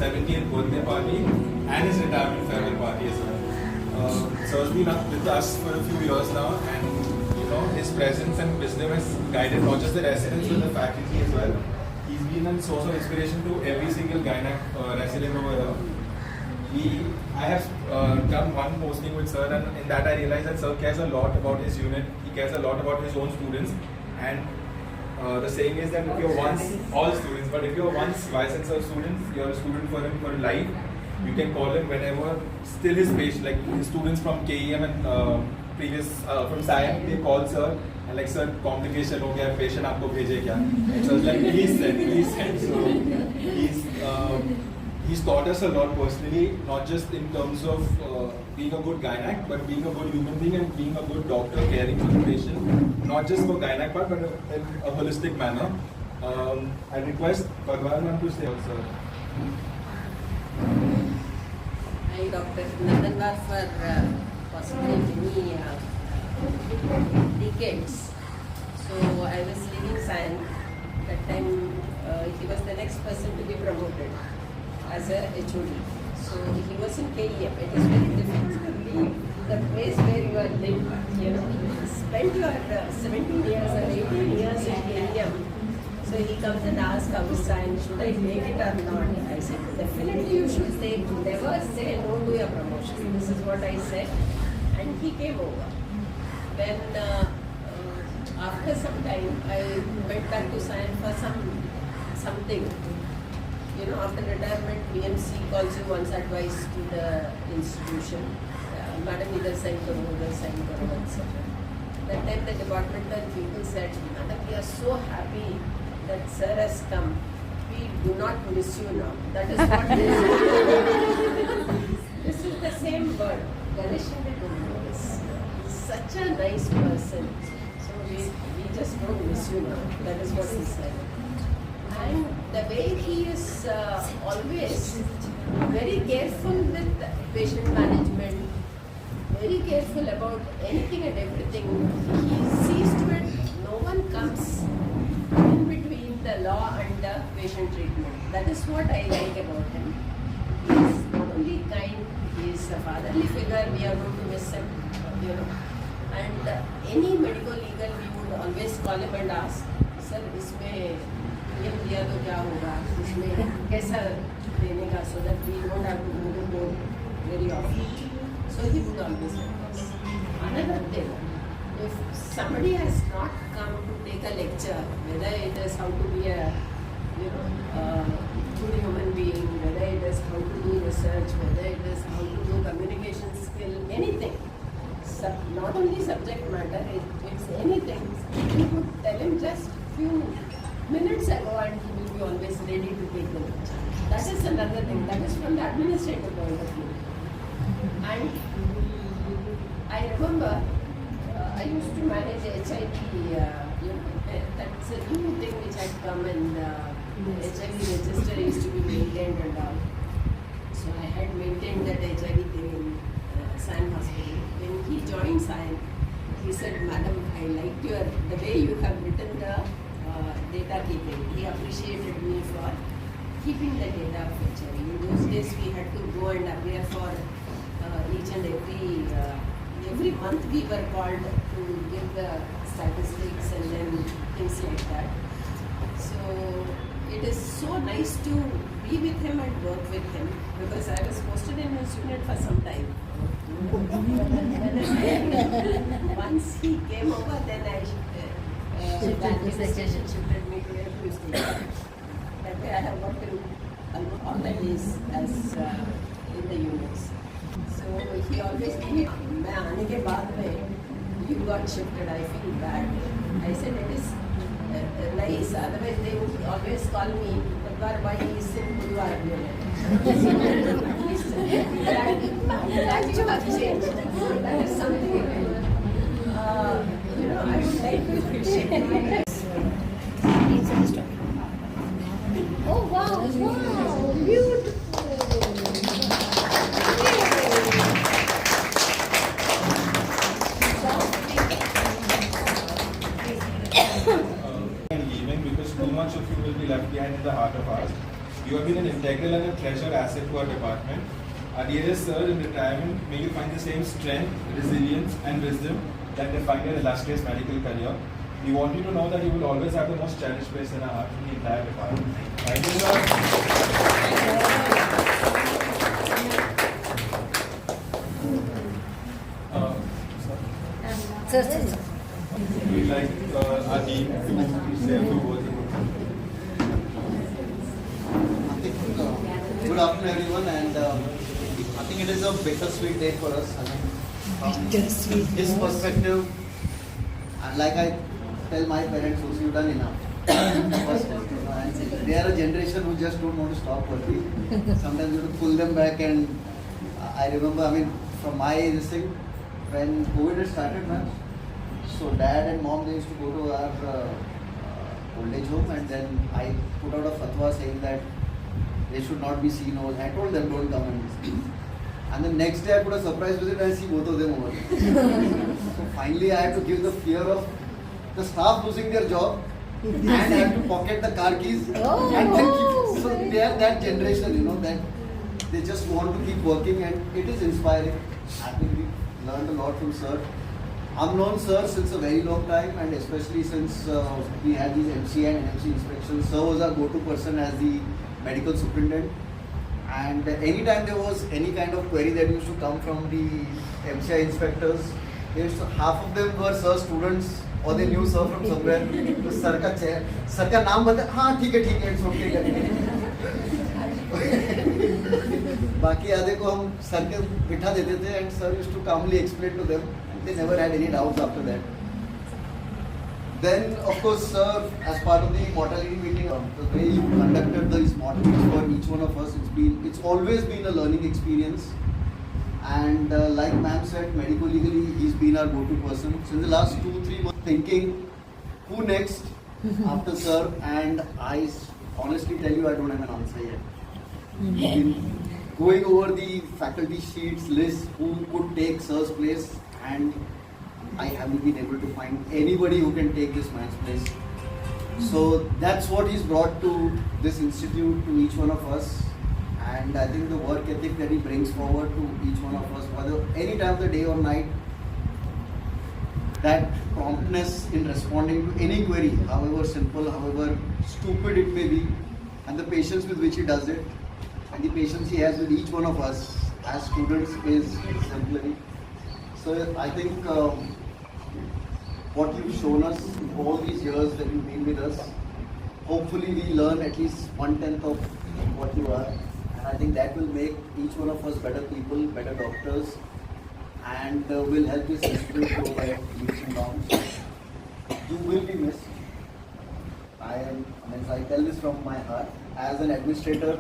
70th birthday party and his retirement farewell party as well. So he's been up with us for a few years now, and his presence and wisdom has guided not just the residents but the faculty as well. He's been a source of inspiration to every single gynec resident over here. I have done one posting with Sir, and in that I realized that Sir cares a lot about his unit. He cares a lot about his own students, and the saying is that if you're once all students, but if you're once vice chancellor student, you're a student for him for life. You can call him whenever. Still his patient, like his students from KEM and previous from SIAM, they call Sir and like, Sir, complication हो गया, patient आपको भेजे क्या? And so it's like please send. So he's taught us a lot personally, not just in terms of being a good gynac, but being a good human being and being a good doctor, caring for the patient, not just for gynac part, but in a holistic manner. I request Bhagwan ma'am to say also. I Dr. Nandanwar for possibly many decades. So I was leaving SIAN. That time he was the next person to be promoted as a HOD. So he was in KEM. It is very difficult to leave the place where you are living. You spent your 17 years or 18 years in KEM. So he comes and asks how is SIAN, should I take it or not? I said, definitely you should take, never say no to your promotion. This is what I said. And he came over. Then after some time, I went back to SIAN for something. After retirement, BMC calls you once or twice to the institution. Madam, either sign karo, etc. That time the departmental people said, Madam, we are so happy that Sir has come. We do not miss you now. That is what they say. This is the same word. Ganesh is such a nice person. So we just don't miss you now. That is what he said. And the way he is always very careful with patient management, very careful about anything and everything. He sees to it no one comes in between the law and the patient treatment. That is what I like about him. He is not only kind, he is a fatherly figure. We are going to miss him, And any medical legal, we would always call him and ask, Sir, इसमें ये दिया तो क्या होगा? इसमें कैसा देने का, so that we don't have to go to court very often. So he would always help us. Another thing, if somebody has not come to take a lecture, whether it is how to be a good human being, whether it is how to do research, whether it is how to do communication skill, anything, not only subject matter, it's anything. You could tell him just few minutes ago and he will be always ready to take the lecture. That is another thing. That is from the administrative point of view. And I remember I used to manage HIV, that's a new thing which had come, and the HIV register used to be maintained and all. So I had maintained that HIV thing in SIAN hospital. When he joined SIAN, he said, Madam, I liked the way you have written the data keeping. He appreciated me for keeping the data of HIV. In those days we had to go and appear for each and every month we were called to give the statistics and then things like that. So it is so nice to be with him and work with him, because I was posted in his unit for some time. Once he came over, then the administration shifted me to a few stations. That way I have worked in almost all the days as in the units. So he always told मैं आने के बाद में you got shifted, I feel bad. I said it is nice, otherwise they would always call me Bhagwan, why is in Budwar unit. That you have changed. That is something I would like to appreciate. Oh wow, beautiful. Leaving because too much of you will be left behind in the heart of ours. You have been an integral and a treasured asset to our department. Our dearest sir, in retirement, may you find the same strength, resilience, and wisdom that defined your illustrious medical career. We want you to know that you will always have the most cherished place in our heart in the entire department. Thank you, sir. Sir. We'd like our team to say a few words. Good afternoon, everyone, and I think it is a bittersweet day for us. I mean, from his perspective, like I tell my parents, also, you've done enough. First, and they are a generation who just don't want to stop working. Sometimes you have to pull them back, and I remember, I mean, from my this thing, when COVID had started, man. So dad and mom, they used to go to our old age home, and then I put out a fatwa saying that they should not be seen over. I told them don't come and the next day I put a surprise visit and I see both of them over there. So finally I had to give the fear of the staff losing their job and I have to pocket the car keys and then keep. So they are that generation, you know, that they just want to keep working, and it is inspiring. I think we learned a lot from sir. I've known sir since a very long time, and especially since we had these MC and NMC inspections. Sir was our go-to person as the medical superintendent, and anytime there was any kind of query that used to come from the MCI inspectors, half of them were sir students or they knew sir from somewhere. तो sir का नाम बता, हाँ ठीक है it's okay बाकी आधे को हम सर के बिठा देते थे, and sir used to calmly explain to them, and they never had any doubts after that. Then, of course, sir, as part of the mortality meeting, the way you conducted these mortalities for each one of us, it's always been a learning experience. And like ma'am said, medico-legally, he's been our go-to person. Since the last 2-3 months, thinking, who next after sir? And I honestly tell you, I don't have an answer yet. We've been going over the faculty sheets, list, who could take sir's place, and I haven't been able to find anybody who can take this man's place. So that's what he's brought to this institute, to each one of us. And I think the work ethic that he brings forward to each one of us, whether any time of the day or night, that promptness in responding to any query, however simple, however stupid it may be, and the patience with which he does it, and the patience he has with each one of us as students is exemplary. So I think what you've shown us in all these years that you've been with us, hopefully we learn at least 1/10 of what you are. And I think that will make each one of us better people, better doctors, and will help this institute grow by leaps and bounds. You will be missed. I tell this from my heart. As an administrator,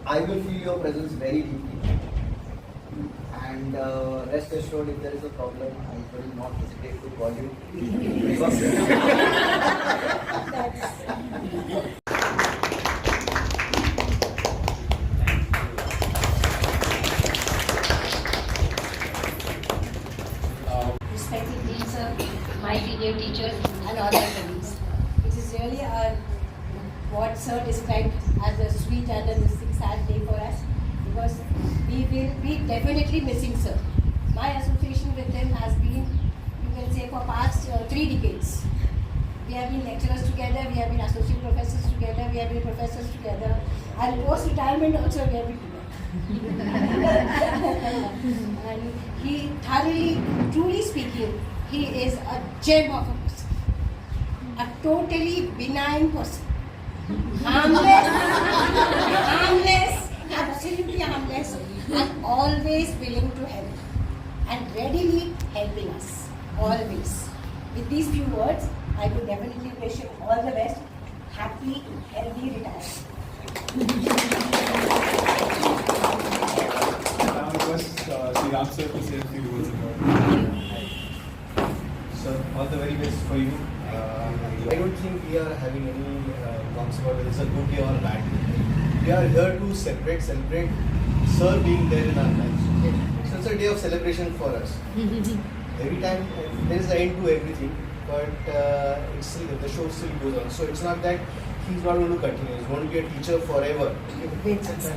I will feel your presence very deeply. And rest assured, if there is a problem, I will not hesitate to call you. Respected dean sir, my dear teachers, and all my colleagues. It is really what sir described as a sweet and a missing sad day for us, because we will be definitely missing sir. My association with him has been, you can say, for past 3 decades. We have been lecturers together, we have been associate professors together, we have been professors together, and post-retirement also we have been together. And he thoroughly, truly speaking, he is a gem of a person. A totally benign person. Harmless, absolutely harmless, and always willing to help, and readily helping us, always. With these few words, I would definitely wish him all the best, happy, healthy retirement. Now request Sri Ram sir to say a few words about it. Sir, all the very best for you. I don't think we are having any qualms about whether it's a good day or a bad day. We are here to celebrate Sir being there in our lives. So it's a day of celebration for us. Every time there is an end to everything, but it's still, the show still goes on. So it's not that he's not going to continue. He's going to be a teacher forever. The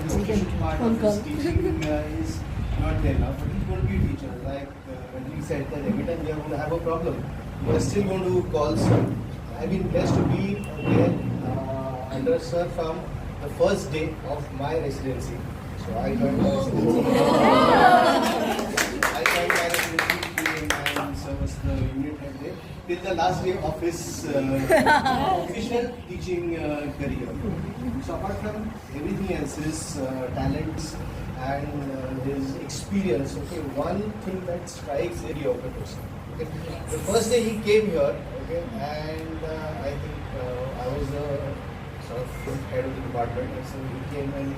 vocation part of his teaching is not there now, but he's going to be a teacher. Like when he said that every time we are going to have a problem, we are still going to call sir. I've been blessed to be there under sir from the first day of my residency. So I joined my residency. I joined my residency and sir was the unit head there till the last day of his official teaching career. So apart from everything else, his talents and his experience, okay, one thing that strikes every of the person. Okay. The first day he came here, okay, and I think I was the sort of head of the department, and so he came and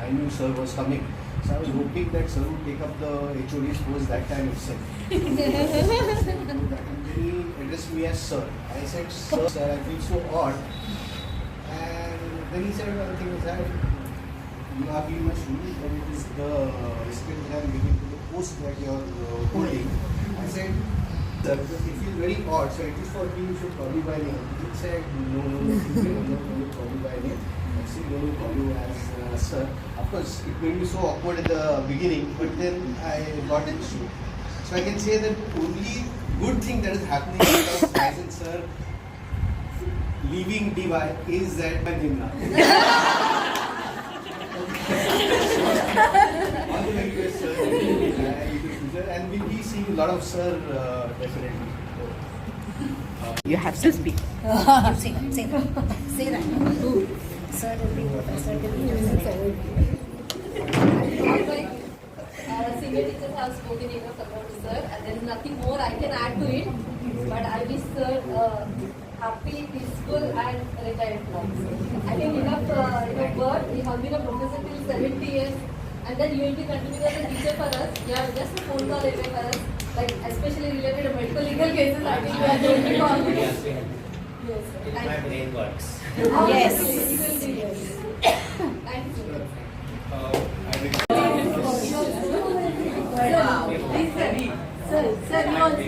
I knew sir was coming. So I was hoping that sir would take up the HOD's post that time itself. And then he addressed me as sir. I said, sir, I feel so odd. And then he said another thing was that you are being my student, but it is the respect that I am giving to the post that you are holding. I said, sir, it feels very odd, so at least for me you should call me by name. He said, no, I'm not going to call you by name. I'm still going to call you as sir. Of course, it made me so awkward at the beginning, but then I got it through. So I can say that only good thing that is happening because Tyson sir leaving DY is that my name now. All the very best, sir. And we'll be seeing a lot of sir definitely. You have to speak. Say that. Sir will be professor will Senior teachers have spoken enough about sir, and there is nothing more I can add to it. But I wish sir happy, peaceful, and retired life. I think enough work. We have been a professor till 70 years, and then you will be continuing as a teacher for us. You are just a phone call away for us, like especially related to medical legal cases. I think you are going to call me. Yes, sir. My brain works. Yes. Thank you. Sir, you also.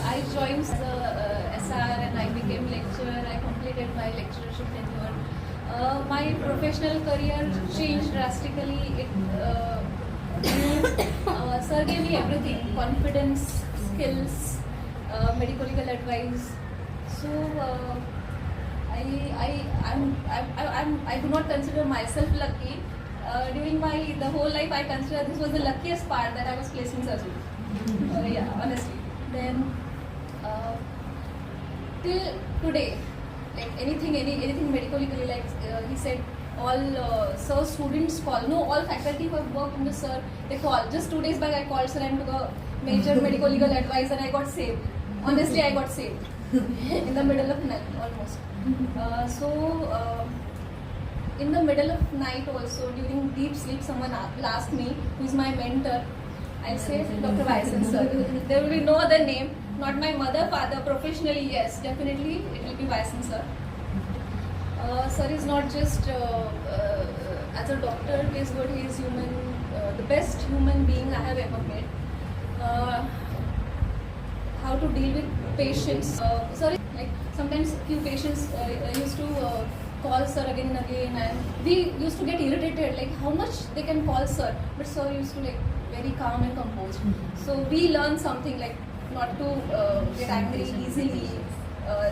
I joined the SR and I became lecturer. I completed my lecturership tenure. My professional career changed drastically. Sir gave me everything: confidence, skills, medical legal advice. So I do not consider myself lucky. During the whole life, I consider this was the luckiest part that I was placed in surgery. Yeah, honestly. Then till today, like anything medical legally, like he said, all sir students call. No, all faculty who have worked under sir, they call. Just 2 days back, I called sir and took a major medical legal advice, and I got saved. Honestly, I got saved in the middle of night almost. In the middle of night also, during deep sleep, someone will ask me, who is my mentor. I'll say Dr. Vaisen sir. There will be no other name. Not my mother, father. Professionally, yes, definitely it will be Vaisen sir. Sir is not just as a doctor. He is good. He is human. The best human being I have ever met. How to deal with patients. Sorry, like sometimes few patients used to call sir again and again, and we used to get irritated, like how much they can call sir, but sir used to like very calm and composed. So we learned something like not to get angry easily,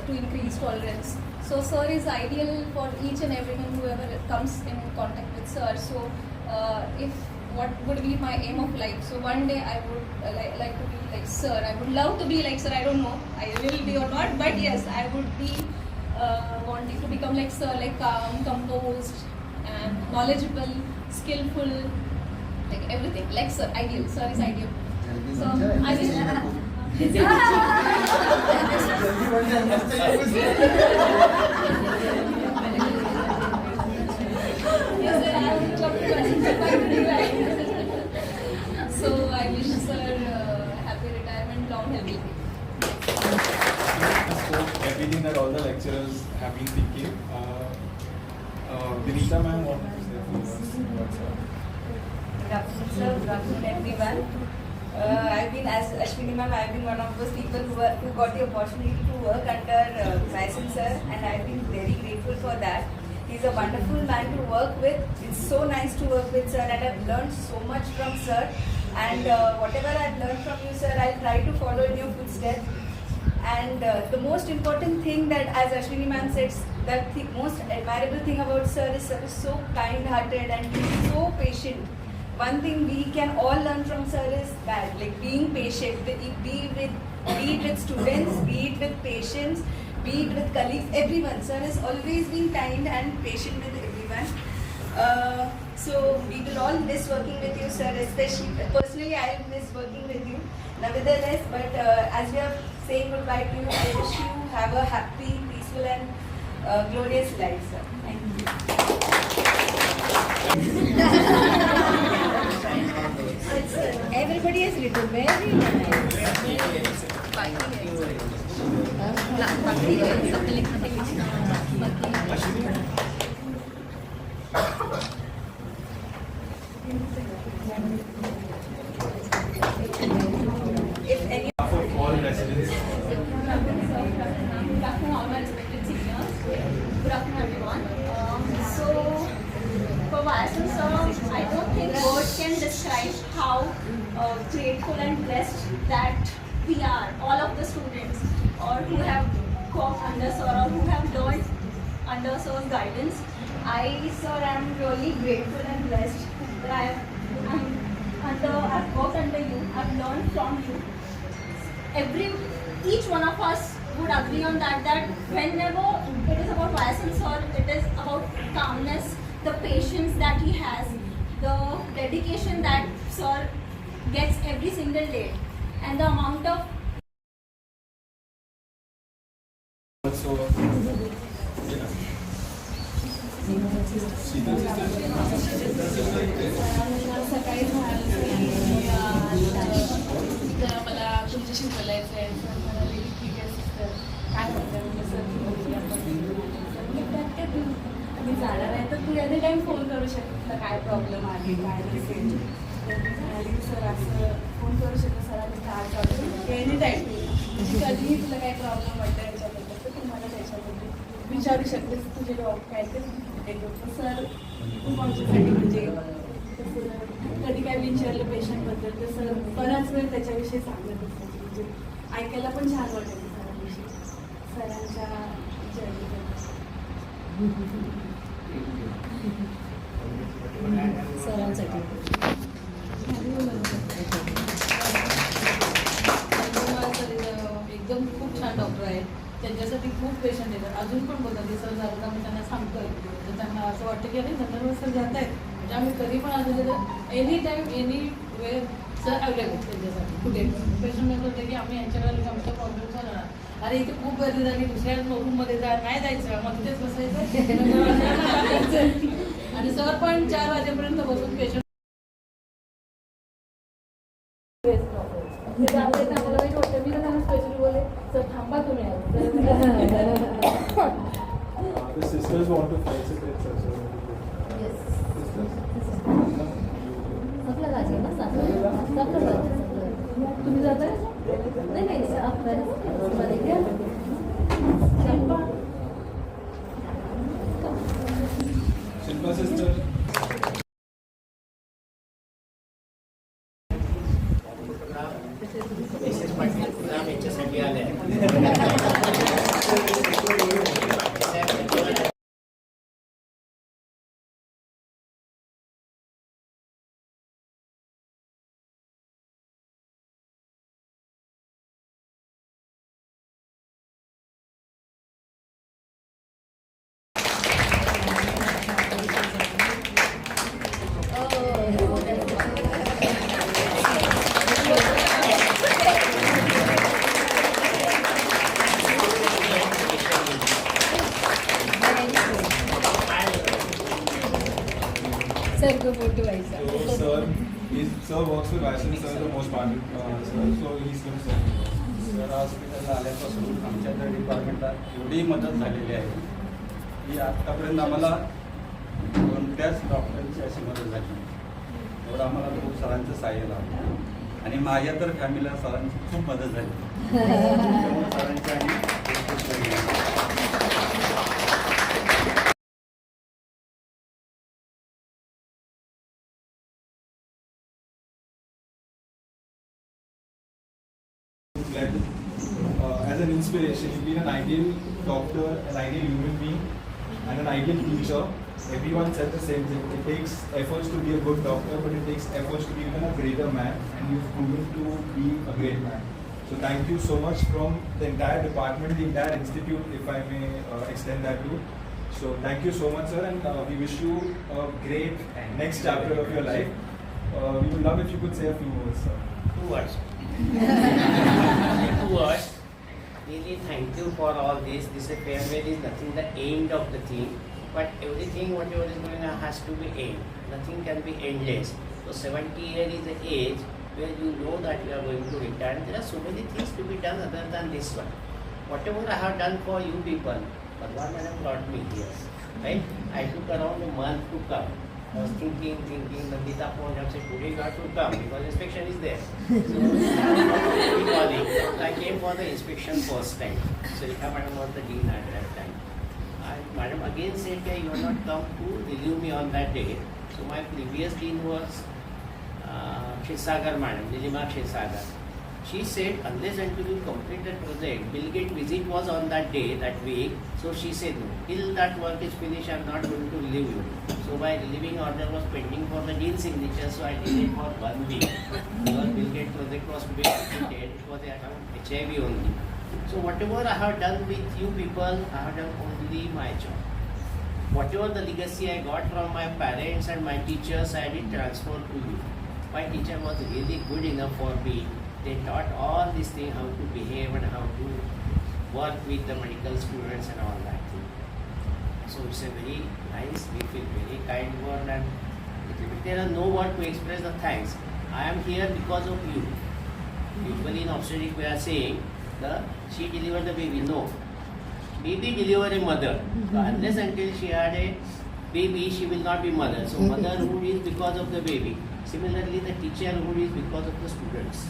to increase tolerance. So sir is ideal for each and everyone whoever comes in contact with sir. So if what would be my aim of life? So one day I would like to be like sir. I would love to be like sir. I don't know I will be or not, but yes, I would be wanting to become like sir, like calm, composed, and knowledgeable, skillful, like everything. Like sir, ideal. Sir is ideal. So I will. Yes, sir, I have got questions about you. So I wish sir happy retirement, long healthy. Spoke everything that all the lecturers have been thinking. Vinita ma'am wanted to say a few words. Good afternoon, sir. Good afternoon, everyone. I've been, as Ashwini ma'am, I've been one of those people who got the opportunity to work under Tyson sir, and I've been very grateful for that. He's a wonderful man to work with. It's so nice to work with, sir, and I've learned so much from sir. And whatever I've learned from you, sir, I'll try to follow in your footsteps. And the most important thing that, as Ashwini ma'am said, the most admirable thing about sir is so kind-hearted and he's so patient. One thing we can all learn from sir is that, like being patient, be it with students, be it with patients, be it with colleagues, everyone. Sir has always been kind and patient with everyone. So we will all miss working with you, sir. Especially personally, I will miss working with you. Nevertheless, but as we are saying goodbye to you, I wish you have a happy, peaceful, and glorious life, sir. Thank you. Everybody has written very nice. If any For all residents. Good afternoon, all my respected seniors. Good afternoon, everyone. So, for YSL sir, I don't think words can describe how grateful and blessed that we are, all of the students, or who have worked under sir or who have learned under sir's guidance. I, sir, am really grateful and blessed that I've worked under you, I've learned from you. Each one of us would agree on that whenever it is about YSL sir, it is about calmness, the patience that he has, the dedication that sir gets every single day, and the amount of Also, सकाळी तर मला तुमच्याशी बोलायचं आहे sir मला lady ठीक आहे sister काय म्हणतात म्हणजे सर मी जाणार आहे तर तू एनी टाईम फोन करू शकते तुला काय प्रॉब्लेम आहे काय नसेल सर असं फोन करू शकतो सरांनी काय प्रॉब्लेम एनी टाईम कधीही तुला काय प्रॉब्लेम वाटतं याच्याबद्दल तर तू मला त्याच्याबद्दल विचारू शकतेस तुझे काय ते सर खूप आमच्यासाठी म्हणजे कधी काय विचारलं पेशंटबद्दल तर सर बराच वेळ त्याच्याविषयी सांगत असतात म्हणजे ऐकायला पण छान वाटतं सरांविषयी सरांच्या सरांसाठी एकदम खूप छान डॉक्टर आहेत त्यांच्यासाठी खूप पेशंट येतात अजून पण बोलतात की सर झालं का मी त्यांना सांगतोय तर त्यांना असं वाटतं की अरे जनरल सर जात आहेत म्हणजे आम्ही कधी पण आलो तर एनी टाईम एनी वेळ सर अवेलेबल त्यांच्यासाठी कुठे पेशंट असं होतं की आम्ही यांच्याकडे आमचा प्रॉब्लेम झाला अरे इथे खूप गर्दी झाली दुसऱ्या रूममध्ये जा नाही जायचं मग तिथेच बसायचं आणि सर पण 4 वाजेपर्यंत बसून पेशंट आम्हाला वाईट वाटतं मी त्यांना स्पेशली बोले सर थांबा तुम्ही The sisters want to felicitate sir. आपलं जायचं ना आपलं जायचं तुम्ही जाताय नाही नाही आपल्याला Shilpa sister. याच्यासाठी आले सर को फोटो व्हायचा. So sir works with Vaishnavi sir, the most part sir. So he's going to say. Sir हॉस्पिटलला आल्यापासून आमच्या त्या डिपार्टमेंटला एवढी मदत झालेली आहे की आत्तापर्यंत आम्हाला कोणत्याच डॉक्टरांची अशी मदत झाली नाही. एवढं आम्हाला खूप सरांचं सहाय्य लाभलं आणि माझ्या तर फॅमिलीला सरांची खूप मदत झाली. त्यामुळे सरांची आम्ही खूप खूप धन्यवाद. As an inspiration, you've been an ideal doctor, an ideal human being, and an ideal teacher. Everyone said the same thing. It takes efforts to be a good doctor, but it takes efforts to be even a greater man, and you've proven to be a great man. So thank you so much from the entire department, the entire institute, if I may extend that to. So thank you so much, sir, and we wish you a great next chapter of your life. We would love if you could say a few words, sir. 2 words. 2 words. Really thank you for all this. This farewell is nothing the end of the thing, but everything whatever is going on has to be end. Nothing can be endless. So 70 years is the age where you know that you are going to retire. There are so many things to be done other than this one. Whatever I have done for you people, Bhagwan Madam brought me here. Right? I took around a month to come. I was thinking, Nandita phone up said, today you have to come because inspection is there. So I came for the inspection first time. So Rekha Madam was the dean at that time. And Madam again said that you have not come to relieve me on that day. So my previous dean was Kshirsagar Madam, Nilima Kshirsagar. She said, unless until you complete the project, Bill Gates visit was on that day, that week. So she said, no, till that work is finished, I am not going to relieve you. So my relieving order was pending for the dean's signature, so I delayed for 1 week. Because Bill Gates project was to be completed, it was around HIV only. So whatever I have done with you people, I have done only my job. Whatever the legacy I got from my parents and my teachers, I did transfer to you. My teacher was really good enough for me. They taught all these things, how to behave and how to work with the medical students and all that thing. So it's a very nice, we feel very kind word, and there are no word to express the thanks. I am here because of you. Usually in obstetrics we are saying, she delivered the baby. No. Baby delivered a mother. So unless until she had a baby, she will not be mother. So motherhood is because of the baby. Similarly, the teacherhood is because of the students.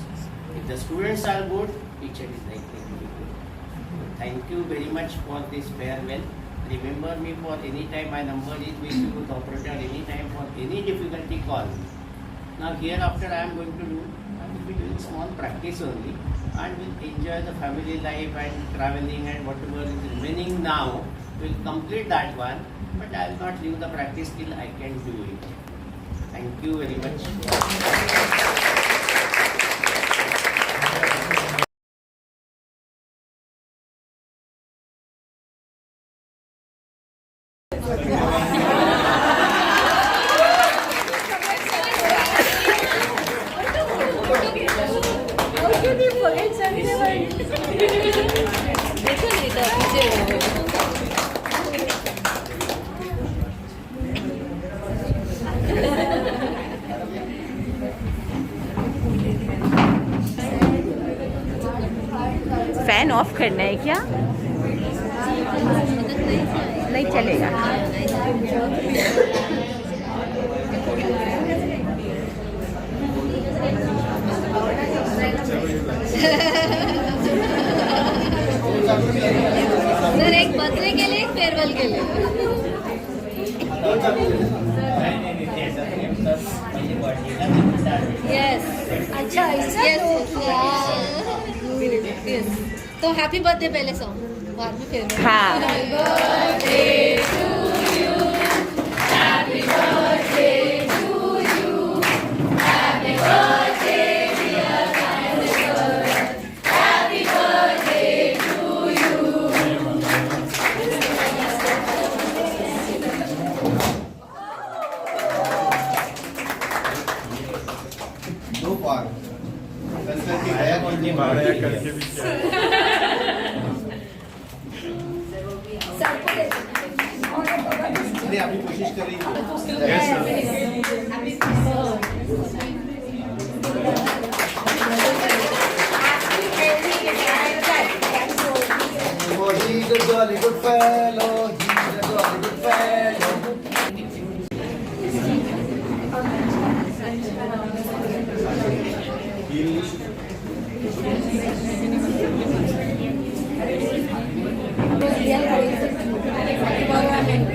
If the students are good, teacher is likely to be good. Thank you very much for this farewell. Remember me for any time. My number is with you, the operator. Any time for any difficulty, call me. Now hereafter I am going to do, I will be doing small practice only, and will enjoy the family life and traveling and whatever is remaining now. Will complete that one, but I will not leave the practice till I can do it. Thank you very much. Fan of करना है क्या? नहीं चलेगा. Sir एक birthday के लिए, एक farewell के लिए. यस. अच्छा यस. तो हैप्पी बर्थडे पहले सॉन्ग, बाद में फेयरवेल. हाँ. So far. करके भी क्या नहीं अभी कोशिश करेंगे। Yes, sir. Oh, he's a jolly good fellow. He's a jolly good fellow.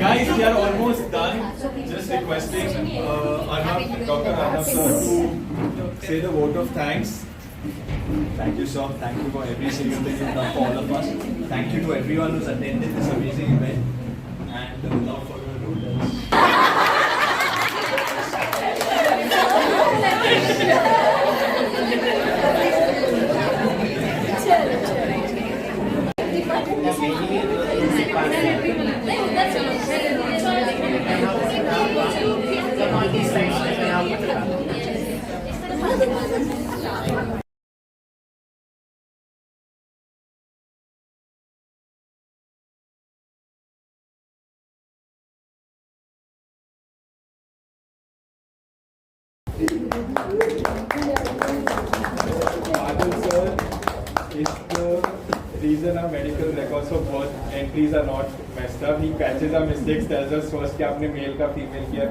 Guys, we are almost done. Just requesting Arnab, Dr. Arnab sir to say the vote of thanks. Thank you, sir. Thank you for every single thing you've done for all of us. Thank you to everyone who's attended this amazing event. And without further ado, let's Badal sir is the reason our medical records of birth entries are not messed up. He catches our mistakes, tells us first कि आपने male का female किया